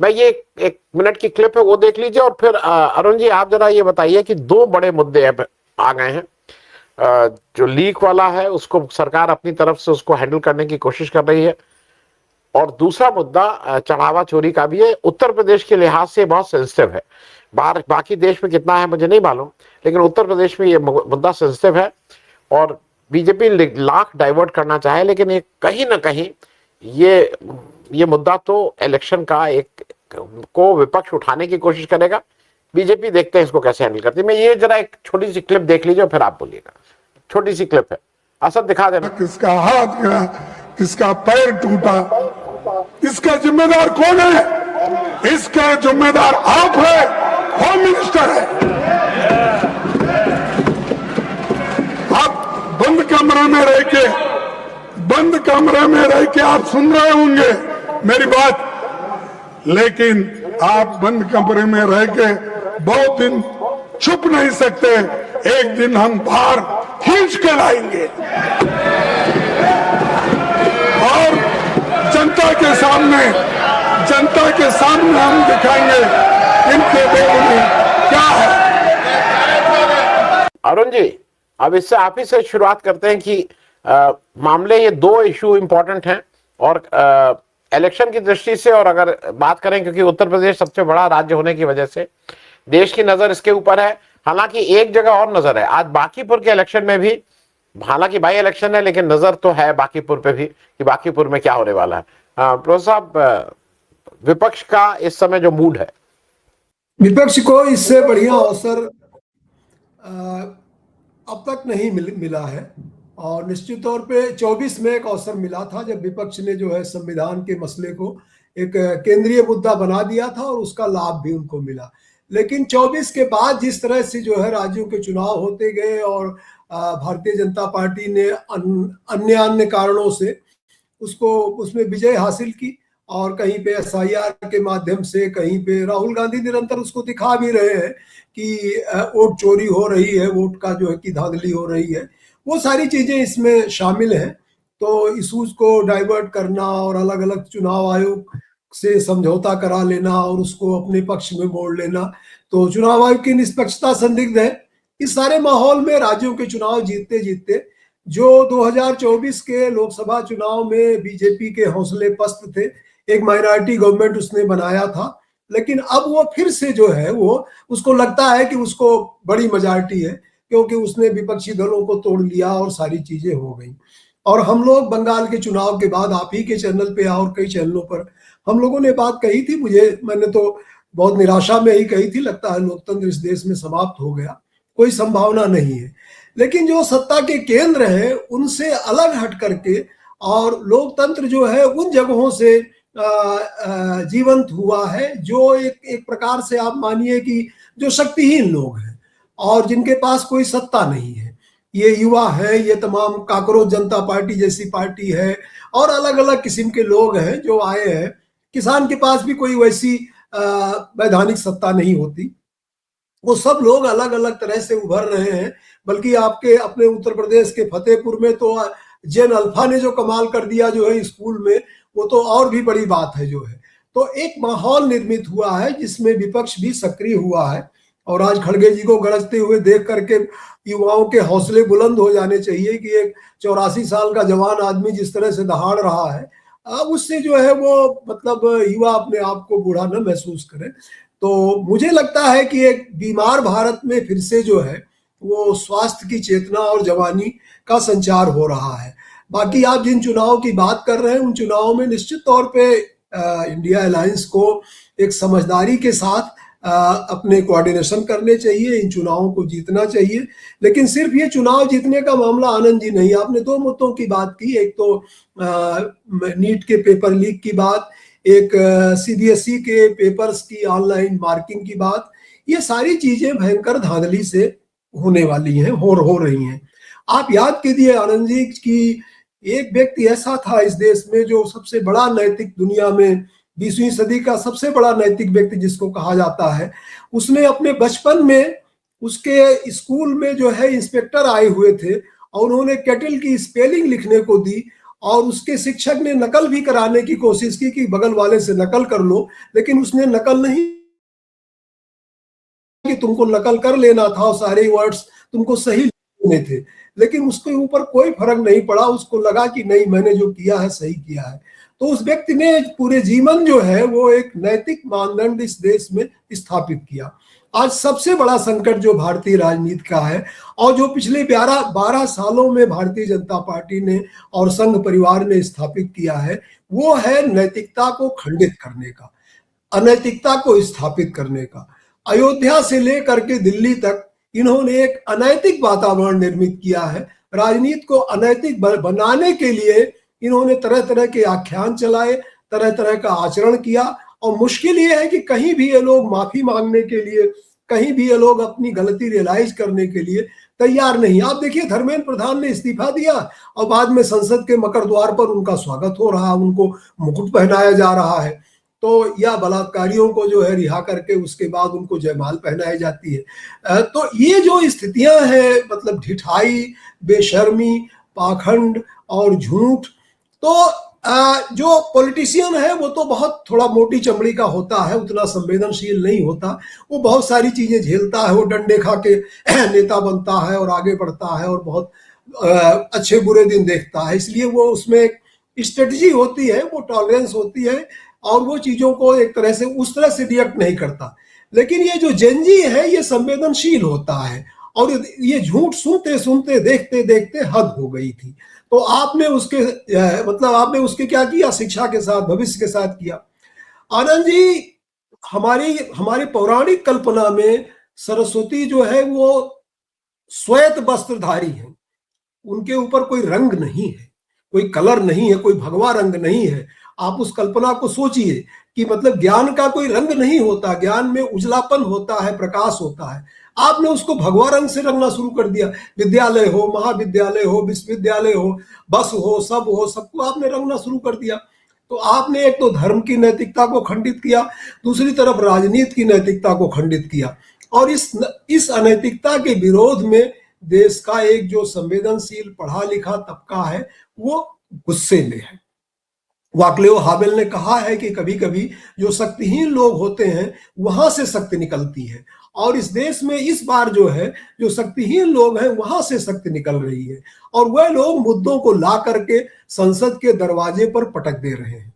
मैं ये एक मिनट की क्लिप है वो देख लीजिए, और फिर अरुण जी आप जरा ये बताइए कि दो बड़े मुद्दे अब आ गए हैं। जो लीक वाला है उसको सरकार अपनी तरफ से उसको हैंडल करने की कोशिश कर रही है, और दूसरा मुद्दा चढ़ावा चोरी का भी है। उत्तर प्रदेश के लिहाज से बहुत सेंसिटिव है, बाहर बाकी देश में कितना है मुझे नहीं मालूम, लेकिन उत्तर प्रदेश में ये मुद्दा सेंसिटिव है। और बीजेपी लाख डाइवर्ट करना चाहे, लेकिन ये कहीं ना कहीं ये मुद्दा तो इलेक्शन का एक को विपक्ष उठाने की कोशिश करेगा। बीजेपी देखते हैं इसको कैसे हैंडल करती है। मैं ये जरा एक छोटी सी क्लिप देख लीजिए, फिर आप बोलिएगा। छोटी सी क्लिप है, असद दिखा देना। किसका हाथ गिरा, किसका पैर टूटा, इसका जिम्मेदार कौन है? इसका जिम्मेदार आप है, होम मिनिस्टर है। आप बंद कमरे में रह के आप सुन रहे होंगे मेरी बात, लेकिन आप बंद कमरे में रह के बहुत दिन छुप नहीं सकते। एक दिन हम बाहर खींच कर लाएंगे और जनता के सामने हम दिखाएंगे इनके दोनों में क्या है। अरुण जी, अब इससे आप ही से शुरुआत करते हैं कि मामले ये दो इशू इंपॉर्टेंट हैं, और इलेक्शन की दृष्टि से, और अगर बात करें क्योंकि उत्तर प्रदेश सबसे बड़ा राज्य होने की वजह से देश की नजर इसके ऊपर है। हालांकि एक जगह और नजर है, आज बांकीपुर के इलेक्शन में भी, हालांकि बाई इलेक्शन है लेकिन नजर तो है बांकीपुर पे भी कि बांकीपुर में क्या होने वाला है। प्रोफेसर साहब, विपक्ष का इस समय जो मूड है, विपक्ष को इससे बढ़िया अवसर अब तक नहीं मिला है, और निश्चित तौर पे 24 में एक अवसर मिला था जब विपक्ष ने जो है संविधान के मसले को एक केंद्रीय मुद्दा बना दिया था, और उसका लाभ भी उनको मिला। लेकिन 24 के बाद जिस तरह से जो है राज्यों के चुनाव होते गए, और भारतीय जनता पार्टी ने अन्य कारणों से उसमें विजय हासिल की, और कहीं पे एसआईआर के माध्यम से, कहीं पे राहुल गांधी निरंतर उसको दिखा भी रहे हैं कि वोट चोरी हो रही है, वोट का जो है कि धांधली हो रही है। वो सारी चीजें इसमें शामिल हैं। तो इशूज को डाइवर्ट करना और अलग अलग चुनाव आयोग से समझौता करा लेना और उसको अपने पक्ष में मोड़ लेना, तो चुनाव आयोग की निष्पक्षता संदिग्ध है। इस सारे माहौल में राज्यों के चुनाव जीतते जीतते जो 2024 के लोकसभा चुनाव में बीजेपी के हौसले पस्त थे, एक माइनॉरिटी गवर्नमेंट उसने बनाया था, लेकिन अब वो फिर से जो है वो उसको लगता है कि उसको बड़ी मेजॉरिटी है, क्योंकि उसने विपक्षी दलों को तोड़ लिया और सारी चीजें हो गई। और हम लोग बंगाल के चुनाव के बाद आप ही के चैनल पे और कई चैनलों पर हम लोगों ने बात कही थी, मैंने तो बहुत निराशा में ही कही थी, लगता है लोकतंत्र इस देश में समाप्त हो गया, कोई संभावना नहीं है। लेकिन जो सत्ता के केंद्र हैं उनसे अलग हट करके, और लोकतंत्र जो है उन जगहों से जीवंत हुआ है जो एक प्रकार से आप मानिए कि जो शक्तिहीन लोग हैं और जिनके पास कोई सत्ता नहीं है, ये युवा है, ये तमाम काकरोच जनता पार्टी जैसी पार्टी है, और अलग अलग किस्म के लोग हैं जो आए हैं। किसान के पास भी कोई वैसी वैधानिक सत्ता नहीं होती। वो सब लोग अलग अलग तरह से उभर रहे हैं। बल्कि आपके अपने उत्तर प्रदेश के फतेहपुर में तो जेन अल्फा ने जो कमाल कर दिया जो है स्कूल में, वो तो और भी बड़ी बात है जो है। तो एक माहौल निर्मित हुआ है जिसमें विपक्ष भी सक्रिय हुआ है, और आज खड़गे जी को गरजते हुए देख करके युवाओं के हौसले बुलंद हो जाने चाहिए कि एक 84 साल का जवान आदमी जिस तरह से दहाड़ रहा है, उससे जो है वो मतलब युवा अपने आप को बूढ़ा न महसूस करे। तो मुझे लगता है कि एक बीमार भारत में फिर से जो है वो स्वास्थ्य की चेतना और जवानी का संचार हो रहा है। बाकी आप जिन चुनाव की बात कर रहे हैं उन चुनावों में निश्चित तौर पे इंडिया अलायंस को एक समझदारी के साथ अपने कोऑर्डिनेशन करने चाहिए, इन चुनावों को जीतना चाहिए। लेकिन सिर्फ ये चुनाव जीतने का मामला आनंद जी नहीं, आपने दो मुद्दों की बात की, एक तो नीट के पेपर लीक की बात, एक सीबीएसई के पेपर्स की ऑनलाइन मार्किंग की बात। ये सारी चीजें भयंकर धांधली से होने वाली हैं, हो रही हैं। आप याद कीजिए आनंद जी की एक व्यक्ति ऐसा था इस देश में जो सबसे बड़ा नैतिक, दुनिया में 20वीं सदी का सबसे बड़ा नैतिक व्यक्ति जिसको कहा जाता है, उसने अपने बचपन में उसके स्कूल में जो है इंस्पेक्टर आए हुए थे और उन्होंने केटल की स्पेलिंग लिखने को दी, और उसके शिक्षक ने नकल भी कराने की कोशिश की कि बगल वाले से नकल कर लो, लेकिन उसने नकल नहीं कि तुमको नकल कर लेना था और सारे वर्ड्स तुमको सही लिखने थे, लेकिन उसके ऊपर कोई फर्क नहीं पड़ा। उसको लगा कि नहीं, मैंने जो किया है सही किया है। तो उस व्यक्ति ने पूरे जीवन जो है वो एक नैतिक मानदंड इस देश में स्थापित किया। आज सबसे बड़ा संकट जो भारतीय राजनीति का है और जो पिछले 12 सालों में भारतीय जनता पार्टी ने और संघ परिवार ने स्थापित किया है, वो है नैतिकता को खंडित करने का, अनैतिकता को स्थापित करने का। अयोध्या से लेकर के दिल्ली तक इन्होंने एक अनैतिक वातावरण निर्मित किया है। राजनीति को अनैतिक बनाने के लिए इन्होंने तरह तरह के आख्यान चलाए, तरह तरह का आचरण किया। और मुश्किल ये है कि कहीं भी ये लोग माफी मांगने के लिए, कहीं भी ये लोग अपनी गलती रियलाइज करने के लिए तैयार नहीं। आप देखिए, धर्मेंद्र प्रधान ने इस्तीफा दिया और बाद में संसद के मकर द्वार पर उनका स्वागत हो रहा, उनको मुकुट पहनाया जा रहा है। तो या बलात्कारियों को जो है रिहा करके उसके बाद उनको जयमाल पहनाई जाती है। तो ये जो स्थितियां हैं, मतलब ढिठाई, बेशर्मी, पाखंड और झूठ, तो जो पॉलिटिशियन है वो तो बहुत थोड़ा मोटी चमड़ी का होता है, उतना संवेदनशील नहीं होता। वो बहुत सारी चीजें झेलता है, वो डंडे खा के नेता बनता है और आगे बढ़ता है और बहुत अच्छे बुरे दिन देखता है। इसलिए वो उसमें एक स्ट्रेटजी होती है, वो टॉलरेंस होती है और वो चीजों को एक तरह से उस तरह से रिएक्ट नहीं करता। लेकिन ये जो जेनजी है ये संवेदनशील होता है और ये झूठ सुनते सुनते देखते देखते हद हो गई थी। तो आपने उसके मतलब आपने उसके क्या किया, शिक्षा के साथ, भविष्य के साथ किया। आनंद जी, हमारी हमारी पौराणिक कल्पना में सरस्वती जो है वो श्वेत वस्त्रधारी है, उनके ऊपर कोई रंग नहीं है, कोई कलर नहीं है, कोई भगवा रंग नहीं है। आप उस कल्पना को सोचिए कि मतलब ज्ञान का कोई रंग नहीं होता, ज्ञान में उजलापन होता है, प्रकाश होता है। आपने उसको भगवा रंग से रंगना शुरू कर दिया। विद्यालय हो, महाविद्यालय हो, विश्वविद्यालय हो, बस हो, सब हो, सबको आपने रंगना शुरू कर दिया। तो आपने एक तो धर्म की नैतिकता को खंडित किया, दूसरी तरफ राजनीति की नैतिकता को खंडित किया। और इस अनैतिकता के विरोध में देश का एक जो संवेदनशील पढ़ा लिखा तबका है वो गुस्से में है। वाक्लेव हावेल ने कहा है कि कभी कभी जो शक्तिहीन लोग होते हैं वहां से शक्ति निकलती है, और इस देश में इस बार जो है जो शक्तिहीन लोग हैं वहां से शक्ति निकल रही है और वह लोग मुद्दों को ला करके संसद के दरवाजे पर पटक दे रहे हैं,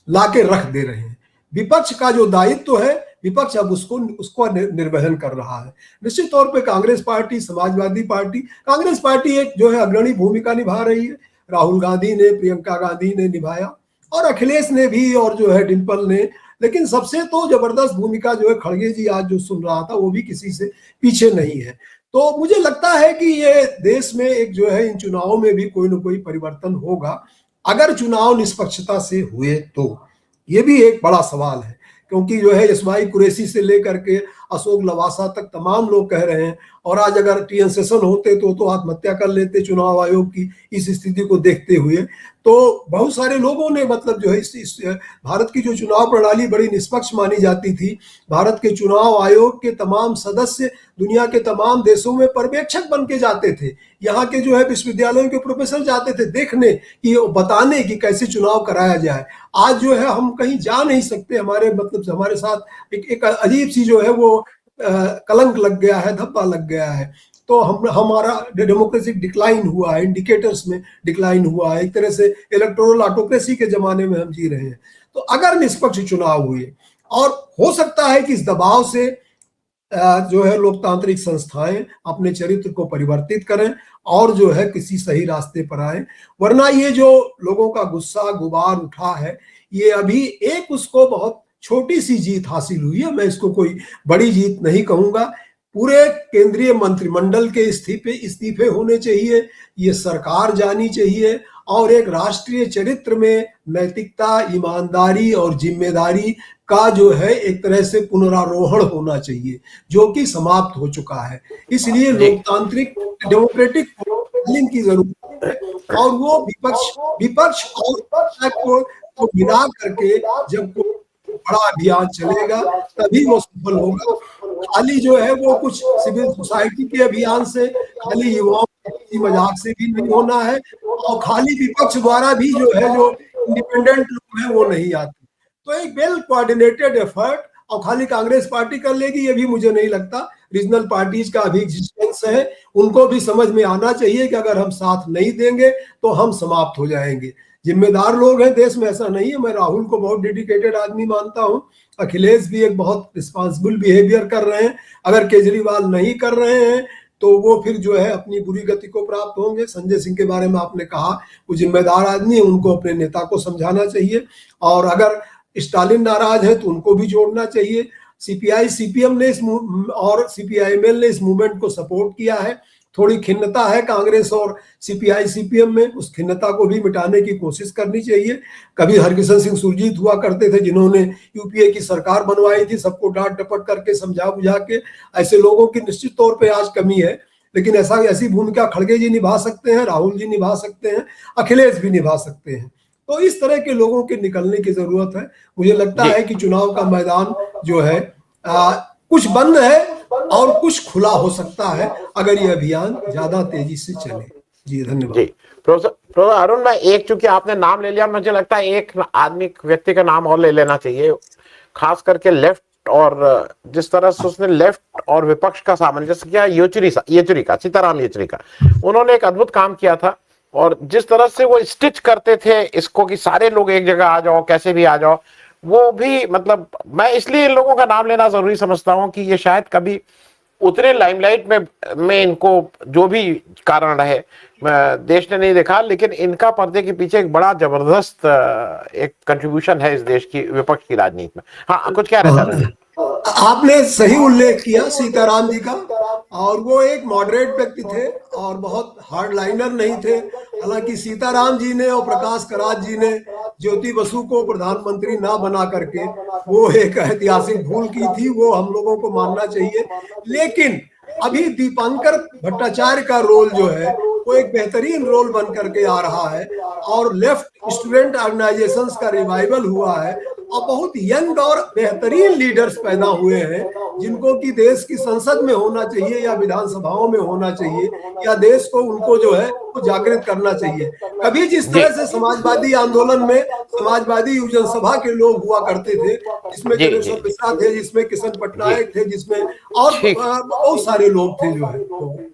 ला के रख दे रहे हैं। विपक्ष का जो दायित्व है, विपक्ष अब उसको निर्वहन कर रहा है। निश्चित तौर पे Congress party, Samajwadi party, Congress party एक जो है अग्रणी भूमिका निभा रही है। राहुल गांधी ने, प्रियंका गांधी ने निभाया और अखिलेश ने भी और जो है डिम्पल ने। लेकिन सबसे तो जबरदस्त भूमिका जो है खड़गे जी आज जो सुन रहा था वो भी किसी से पीछे नहीं है। तो मुझे लगता है कि ये देश में एक जो है इन चुनावों में भी कोई ना कोई परिवर्तन होगा, अगर चुनाव निष्पक्षता से हुए तो। ये भी एक बड़ा सवाल है, क्योंकि जो है इस्माइल कुरैशी से लेकर के अशोक लवासा तक तमाम लोग कह रहे हैं, और आज अगर टीएन सेशन होते तो आत्महत्या कर लेते चुनाव आयोग की इस स्थिति को देखते हुए। तो बहुत सारे लोगों ने मतलब जो है इस भारत की जो चुनाव प्रणाली बड़ी निष्पक्ष मानी जाती थी, भारत के चुनाव आयोग के तमाम सदस्य दुनिया के तमाम देशों में पर्यवेक्षक बन के जाते थे। यहाँ के जो है विश्वविद्यालयों के प्रोफेसर जाते थे देखने कि बताने कि कैसे चुनाव कराया जाए। आज जो है हम कहीं जा नहीं सकते, हमारे मतलब हमारे साथ एक अजीब सी जो है वो कलंक लग गया है, धब्बा लग गया है। तो हमारा डेमोक्रेसी डिक्लाइन हुआ है, इंडिकेटर्स में डिक्लाइन हुआ है, एक तरह से इलेक्टोरल ऑटोक्रेसी के जमाने में हम जी रहे हैं। तो अगर निष्पक्ष चुनाव हुए, और हो सकता है कि इस दबाव से जो है लोकतांत्रिक संस्थाएं अपने चरित्र को परिवर्तित करें और जो है किसी सही रास्ते पर आए, वरना ये जो लोगों का गुस्सा गुबार उठा है, ये अभी एक उसको बहुत छोटी सी जीत हासिल हुई है। मैं इसको कोई बड़ी जीत नहीं कहूंगा। पूरे केंद्रीय मंत्रिमंडल के इस्तीफे होने चाहिए, ये सरकार जानी चाहिए, और एक राष्ट्रीय चरित्र में नैतिकता, ईमानदारी और जिम्मेदारी का जो है एक तरह से पुनरारोहण होना चाहिए, जो कि समाप्त हो चुका है। इसलिए लोकतांत्रिक डेमोक्रेटिक की जरूरत है, और वो विपक्ष और को मिला करके जब बड़ा अभियान चलेगा तभी वो सफल होगा। खाली जो है वो कुछ सिविल सोसाइटी के अभियान से, खाली युवाओं की मजाक से भी नहीं होना है, और खाली विपक्ष द्वारा भी जो है, जो इंडिपेंडेंट लोग हैं वो नहीं आते। तो एक वेल कोऑर्डिनेटेड एफर्ट, और खाली कांग्रेस पार्टी कर लेगी ये भी मुझे नहीं लगता। रीजनल पार्टीज का भी एग्जिस्टेंस है, उनको भी समझ में आना चाहिए कि अगर हम साथ नहीं देंगे तो हम समाप्त हो जाएंगे। जिम्मेदार लोग हैं देश में, ऐसा नहीं है। मैं राहुल को बहुत डेडिकेटेड आदमी मानता हूं, अखिलेश भी एक बहुत रिस्पॉन्सिबल बिहेवियर कर रहे हैं। अगर केजरीवाल नहीं कर रहे हैं तो वो फिर जो है अपनी बुरी गति को प्राप्त होंगे। संजय सिंह के बारे में आपने कहा, वो जिम्मेदार आदमी है, उनको अपने नेता को समझाना चाहिए। और अगर स्टालिन नाराज है तो उनको भी जोड़ना चाहिए। सीपीआई सीपीएम ने और सीपीआईएमएल ने इस मूवमेंट को सपोर्ट किया है। थोड़ी खिन्नता है कांग्रेस और सीपीआई सीपीएम में, उस खिन्नता को भी मिटाने की कोशिश करनी चाहिए। कभी हरकिशन सिंह सुरजीत हुआ करते थे जिन्होंने यूपीए की सरकार बनवाई थी, सबको डांट डपट करके समझा बुझा के। ऐसे लोगों की निश्चित तौर पे आज कमी है, लेकिन ऐसी भूमिका खड़गे जी निभा सकते हैं, राहुल जी निभा सकते हैं, अखिलेश भी निभा सकते हैं। तो इस तरह के लोगों के निकलने की जरूरत है। मुझे लगता है कि चुनाव का मैदान जो है कुछ बंद है और कुछ खुला हो सकता है अगर ये अभियान ज्यादा तेजी से चले। जी धन्यवाद। जी प्रोफेसर अरुण, मैं एक, चूंकि आपने नाम ले लिया, मुझे लगता है एक आदमी व्यक्ति का नाम और ले लेना चाहिए, खास करके लेफ्ट, और जिस तरह से उसने लेफ्ट और विपक्ष का सामंजस्य किया, येचुरी का, सीताराम येचुरी का। उन्होंने एक अद्भुत काम किया था, और जिस तरह से वो स्टिच करते थे इसको कि सारे लोग एक जगह आ जाओ, कैसे भी आ जाओ, वो भी मतलब मैं इसलिए इन लोगों का नाम लेना जरूरी समझता हूं कि ये शायद कभी उतने लाइमलाइट में इनको जो भी कारण रहे देश ने नहीं देखा, लेकिन इनका पर्दे के पीछे एक बड़ा जबरदस्त एक कंट्रीब्यूशन है इस देश की विपक्ष की राजनीति में। हाँ, कुछ कह रहे थे? आपने सही उल्लेख किया सीताराम जी का, और वो एक मॉडरेट व्यक्ति थे और बहुत हार्डलाइनर नहीं थे। हालांकि सीताराम जी ने और प्रकाश करात जी ने ज्योति बसु को प्रधानमंत्री ना बना करके वो एक ऐतिहासिक भूल की थी, वो हम लोगों को मानना चाहिए। लेकिन अभी दीपांकर भट्टाचार्य का रोल जो है वो एक बेहतरीन रोल बन करके आ रहा है, और लेफ्ट स्टूडेंट ऑर्गेनाइजेशंस का रिवाइवल हुआ है, और बहुत यंग और बेहतरीन लीडर्स पैदा हुए हैं जिनको कि देश की संसद में होना चाहिए या विधानसभाओं में होना चाहिए, या देश को उनको जो है वो जागृत करना चाहिए। कभी जिस तरह से समाजवादी आंदोलन में समाजवादी युवजन सभा के लोग हुआ करते थे, जिसमें गणेश्वर मिश्रा थे, जिसमें किशन पटनायक थे, जिसमें और बहुत सारे लोग थे जो है।